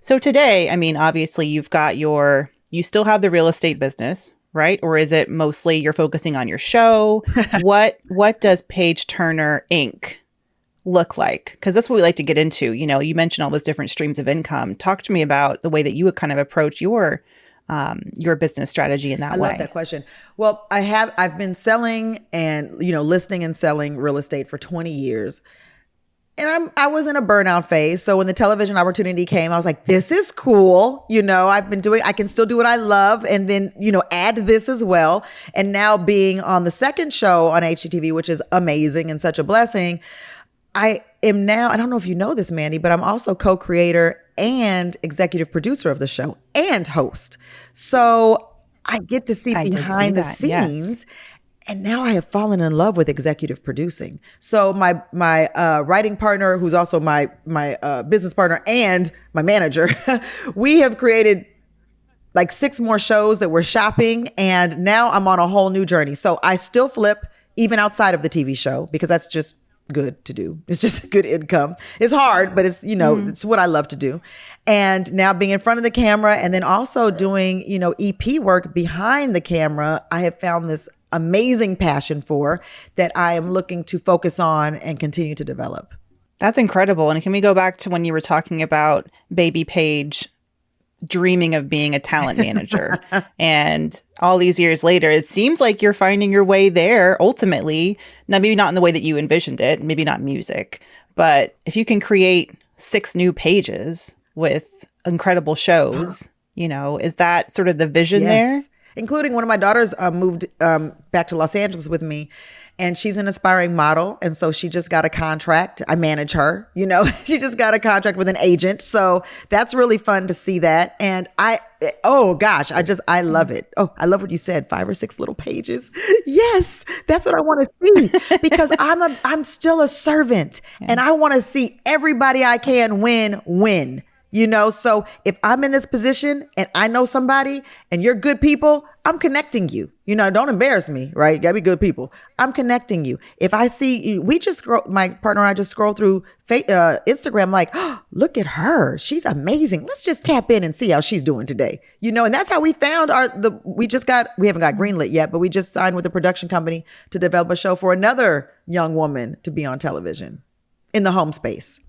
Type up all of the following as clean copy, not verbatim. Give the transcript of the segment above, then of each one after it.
So today, I mean, obviously you still have the real estate business, right? Or is it mostly you're focusing on your show? What does Page Turner Inc. look like? Because that's what we like to get into. You mentioned all those different streams of income. Talk to me about the way that you would kind of approach your business strategy in I that love way. that question. Well, I've been selling and, listing and selling real estate for 20 years. And I was in a burnout phase. So when the television opportunity came, I was like, this is cool. I can still do what I love and then, add this as well. And now being on the second show on HGTV, which is amazing and such a blessing, I am now, I don't know if you know this, Mandy, but I'm also co-creator and executive producer of the show and host. So I get to see I did see behind the that. Yes. scenes, and now I have fallen in love with executive producing. So my writing partner, who's also my business partner and my manager, we have created like 6 more shows that we're shopping, and now I'm on a whole new journey. So I still flip even outside of the TV show because that's just good to do. It's just good income. It's hard, but it's what I love to do. And now being in front of the camera and then also doing, EP work behind the camera, I have found this amazing passion for that I am looking to focus on and continue to develop. That's incredible. And can we go back to when you were talking about Baby Page dreaming of being a talent manager? And all these years later, it seems like you're finding your way there ultimately. Now, maybe not in the way that you envisioned it, maybe not music, but if you can create 6 new pages with incredible shows, is that sort of the vision there? Yes. Including one of my daughters moved back to Los Angeles with me, and she's an aspiring model. And so she just got a contract. I manage her, she just got a contract with an agent. So that's really fun to see that. And oh gosh, I love it. Oh, I love what you said, 5 or 6 little pages. Yes, that's what I want to see because I'm still a servant and I want to see everybody I can win. So if I'm in this position and I know somebody and you're good people, I'm connecting you. Don't embarrass me, right? You gotta be good people. I'm connecting you. If I see, my partner and I just scroll through Instagram like, oh, look at her. She's amazing. Let's just tap in and see how she's doing today. And that's how we found we haven't got greenlit yet, but we just signed with a production company to develop a show for another young woman to be on television in the home space.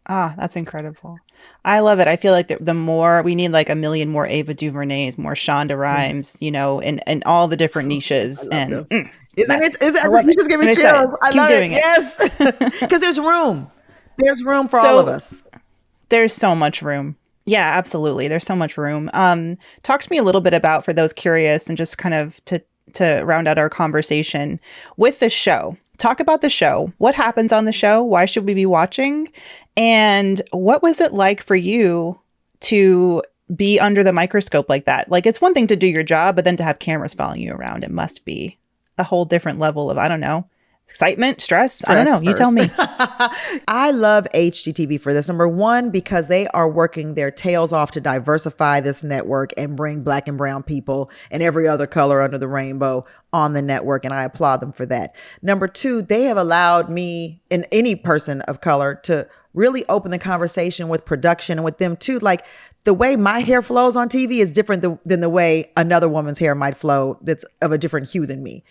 Ah, that's incredible. I love it. I feel like the more we need like a million more Ava DuVernays, more Shonda Rhimes, and all the different I niches. love And them. Isn't it? I love You it. just give I'm me excited. chills. I Keep love it. doing it. Yes. Because there's room. There's room for all of So us. there's so much room. Yeah, absolutely. There's so much room. Talk to me a little bit about, for those curious, and just kind of to round out our conversation with the show. Talk about the show. What happens on the show? Why should we be watching? And what was it like for you to be under the microscope like that? Like, it's one thing to do your job, but then to have cameras following you around, it must be a whole different level of, I don't know, excitement, stress. I don't know. Stress You tell first. me. I love HGTV for this. Number one, because they are working their tails off to diversify this network and bring Black and brown people and every other color under the rainbow on the network. And I applaud them for that. Number two, they have allowed me and any person of color to really open the conversation with production and with them too. Like, the way my hair flows on TV is different than the way another woman's hair might flow that's of a different hue than me.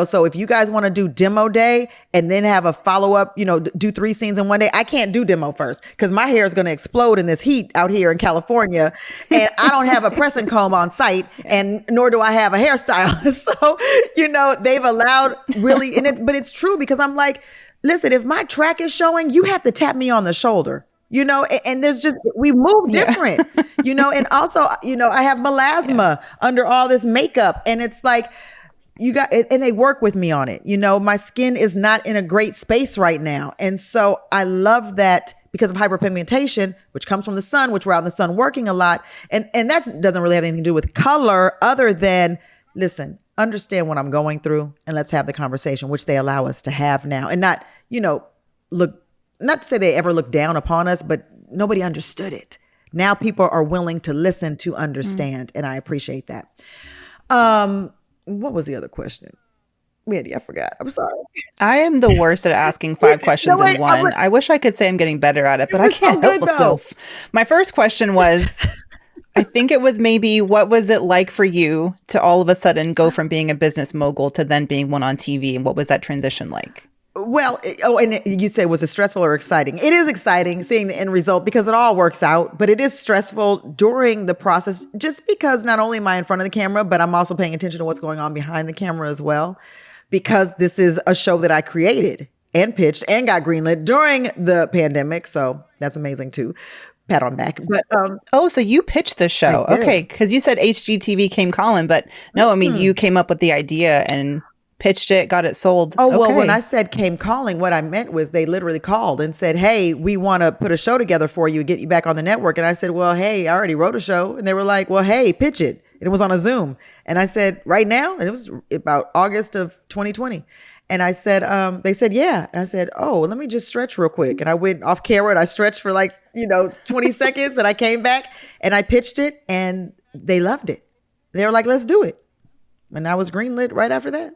So if you guys want to do demo day and then have a follow up, do 3 scenes in one day, I can't do demo first because my hair is going to explode in this heat out here in California. And I don't have a pressing comb on site, and nor do I have a hairstylist. So, they've allowed really, but it's true because I'm like, listen, if my track is showing, you have to tap me on the shoulder. And there's just, we move different, and also, I have melasma under all this makeup, and it's like, and they work with me on it. My skin is not in a great space right now. And so I love that because of hyperpigmentation, which comes from the sun, which we're out in the sun working a lot. And that doesn't really have anything to do with color other than, listen, understand what I'm going through and let's have the conversation, which they allow us to have now, and not, not to say they ever looked down upon us, but nobody understood it. Now people are willing to listen to understand, and I appreciate that. What was the other question? Mandy, I forgot. I'm sorry. I am the worst at asking five No, questions in wait. one. I wish I could say I'm getting better at it, It but I was so can't help good though. myself. My first question was, I think it was maybe, what was it like for you to all of a sudden go from being a business mogul to then being one on TV? And what was that transition like? Well, and you said, was it stressful or exciting? It is exciting seeing the end result because it all works out, but it is stressful during the process just because not only am I in front of the camera, but I'm also paying attention to what's going on behind the camera as well, because this is a show that I created and pitched and got greenlit during the pandemic. So that's amazing too. Pat on back. But Oh, so you pitched the I show. did. Okay, because you said HGTV came calling, but no, I mean, you came up with the idea and pitched it, got it sold. Oh, well, when I Okay. said came calling, what I meant was they literally called and said, "Hey, we want to put a show together for you, get you back on the network." And I said, "Well, hey, I already wrote a show." And they were like, "Well, hey, pitch it." And it was on a Zoom. And I said, "Right now?" And it was about August of 2020. And I said, they said, "Yeah." And I said, "Oh, let me just stretch real quick." And I went off camera and I stretched for like, 20 seconds and I came back and I pitched it and they loved it. They were like, "Let's do it." And I was greenlit right after that.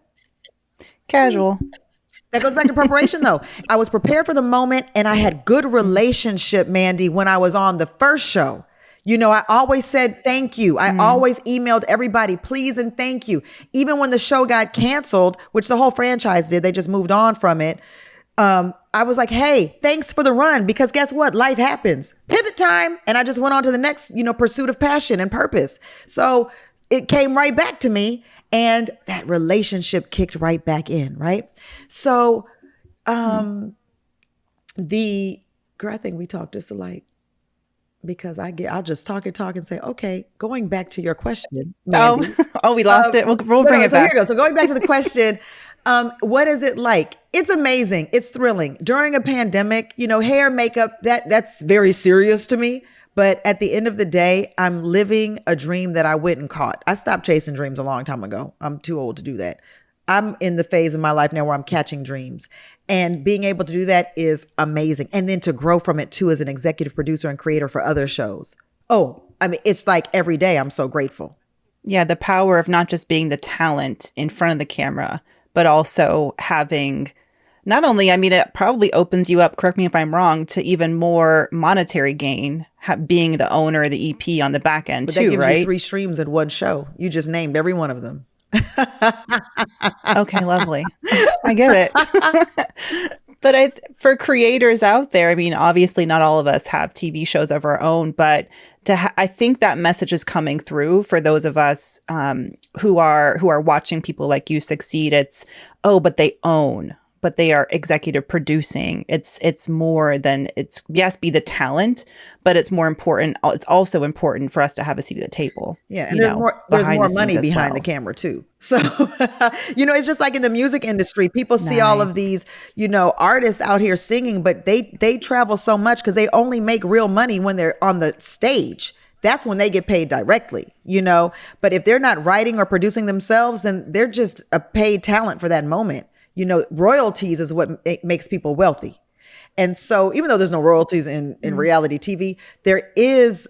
Casual. That goes back to preparation though. I was prepared for the moment and I had good relationship, Mandy, when I was on the first show. I always said thank you. I always emailed everybody, please and thank you. Even when the show got canceled, which the whole franchise did, they just moved on from it. I was like, hey, thanks for the run, because guess what? Life happens. Pivot time. And I just went on to the next, pursuit of passion and purpose. So it came right back to me and that relationship kicked right back in. Right. So, the girl, I think we talked just alike because I'll just talk and say, okay, going back to your question, Oh, Mandy. oh, we lost it. We'll bring it So here we back. go. So going back to the question, what is it like? It's amazing. It's thrilling. During a pandemic, hair, makeup, that's very serious to me. But at the end of the day, I'm living a dream that I went and caught. I stopped chasing dreams a long time ago. I'm too old to do that. I'm in the phase of my life now where I'm catching dreams. And being able to do that is amazing. And then to grow from it too as an executive producer and creator for other shows. Oh, I mean, it's like every day I'm so grateful. Yeah, the power of not just being the talent in front of the camera, but also having not only, I mean, it probably opens you up, correct me if I'm wrong, to even more monetary gain, being the owner, the EP on the back end But that too, gives you right? 3 streams in one show. You just named every one of them. Okay, lovely. I get it. But for creators out there, I mean, obviously not all of us have TV shows of our own, but I think that message is coming through for those of us who are watching people like you succeed. It's, oh, but they own, but they are executive producing. It's more than, it's, yes, be the talent, but it's more important. It's also important for us to have a seat at the table. Yeah, and there's Behind more the scenes money as behind the well. camera too. So, it's just like in the music industry, people see all of Nice. these, artists out here singing, but they travel so much because they only make real money when they're on the stage. That's when they get paid directly. But if they're not writing or producing themselves, then they're just a paid talent for that moment. Royalties is what makes people wealthy. And so even though there's no royalties in reality TV, there is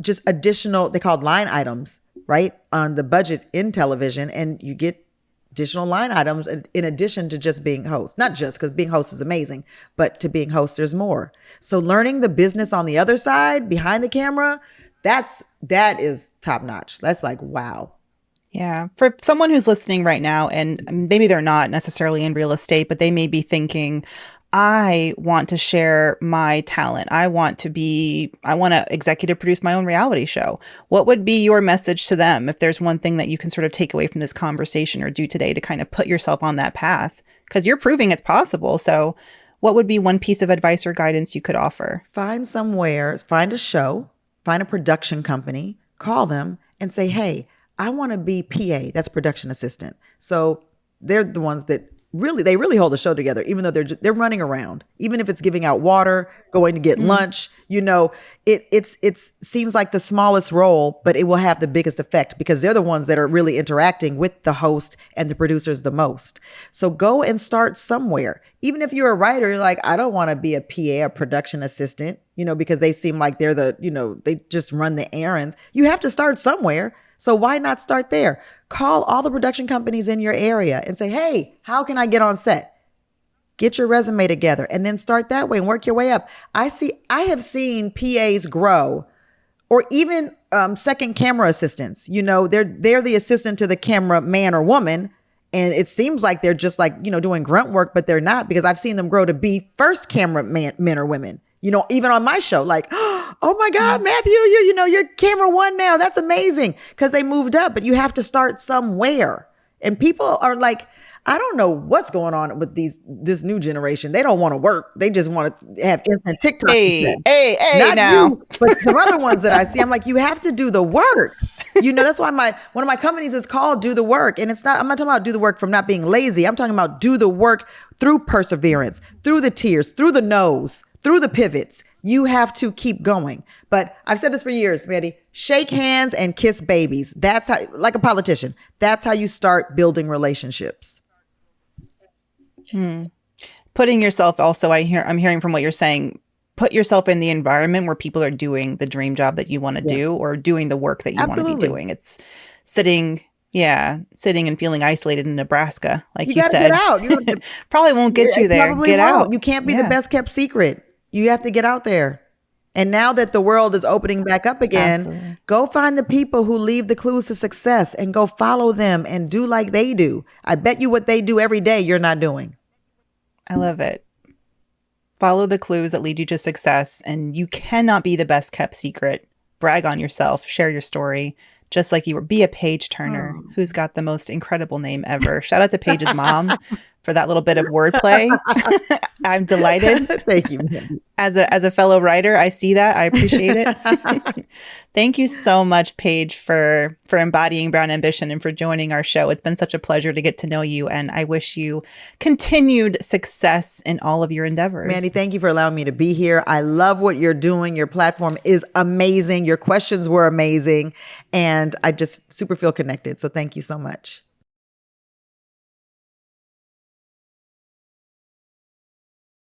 just additional, they called line items, right, on the budget in television. And you get additional line items in addition to just being host. Not just because being host is amazing, but to being host, there's more. So learning the business on the other side, behind the camera, that is top notch. That's like, wow. Yeah. For someone who's listening right now, and maybe they're not necessarily in real estate, but they may be thinking, I want to share my talent. I want to executive produce my own reality show. What would be your message to them if there's one thing that you can sort of take away from this conversation or do today to kind of put yourself on that path? Because you're proving it's possible. So, what would be one piece of advice or guidance you could offer? Find a show, find a production company, call them and say, hey, I want to be PA. That's production assistant. So they're the ones that they really hold the show together, even though they're running around, even if it's giving out water, going to get Mm. lunch, it seems like the smallest role, but it will have the biggest effect because they're the ones that are really interacting with the host and the producers the most. So go and start somewhere. Even if you're a writer, you're like, I don't want to be a PA, a production assistant, because they seem like they're they just run the errands. You have to start somewhere. So why not start there? Call all the production companies in your area and say, hey, how can I get on set? Get your resume together and then start that way and work your way up. I have seen PAs grow, or even second camera assistants. You know, they're the assistant to the camera man or woman. And it seems like they're just like, doing grunt work, but they're not, because I've seen them grow to be first camera men or women, even on my show, like, oh my God, Matthew, you're camera one now. That's amazing. Because they moved up, but you have to start somewhere. And people are like, I don't know what's going on with this new generation. They don't want to work. They just want to have instant TikTok. Hey, not now. you, but some other ones that I see. I'm like, you have to do the work. That's why one of my companies is called Do the Work. And I'm not talking about do the work from not being lazy. I'm talking about do the work through perseverance, through the tears, through the no's, through the pivots. You have to keep going. But I've said this for years, Mandy, shake hands and kiss babies. That's how, like a politician, that's how you start building relationships. Putting yourself also, I'm hearing from what you're saying, put yourself in the environment where people are doing the dream job that you want to do, or doing the work that you want to be doing. It's sitting and feeling isolated in Nebraska, like you said. Get out. Probably won't get you there. Get out. You can't be the best kept secret. You have to get out there. And now that the world is opening back up again, go find the people who leave the clues to success and go follow them and do like they do. I bet you what they do every day, you're not doing. I love it. Follow the clues that lead you to success, and you cannot be the best kept secret. Brag on yourself, share your story, just like you were. Be a Paige Turner, who's got the most incredible name ever. Shout out to Paige's mom for that little bit of wordplay. I'm delighted. Thank you. As a fellow writer, I see that. I appreciate it. Thank you so much, Paige, for embodying Brown Ambition and for joining our show. It's been such a pleasure to get to know you, and I wish you continued success in all of your endeavors. Mandy, thank you for allowing me to be here. I love what you're doing. Your platform is amazing. Your questions were amazing, and I just super feel connected. So thank you so much.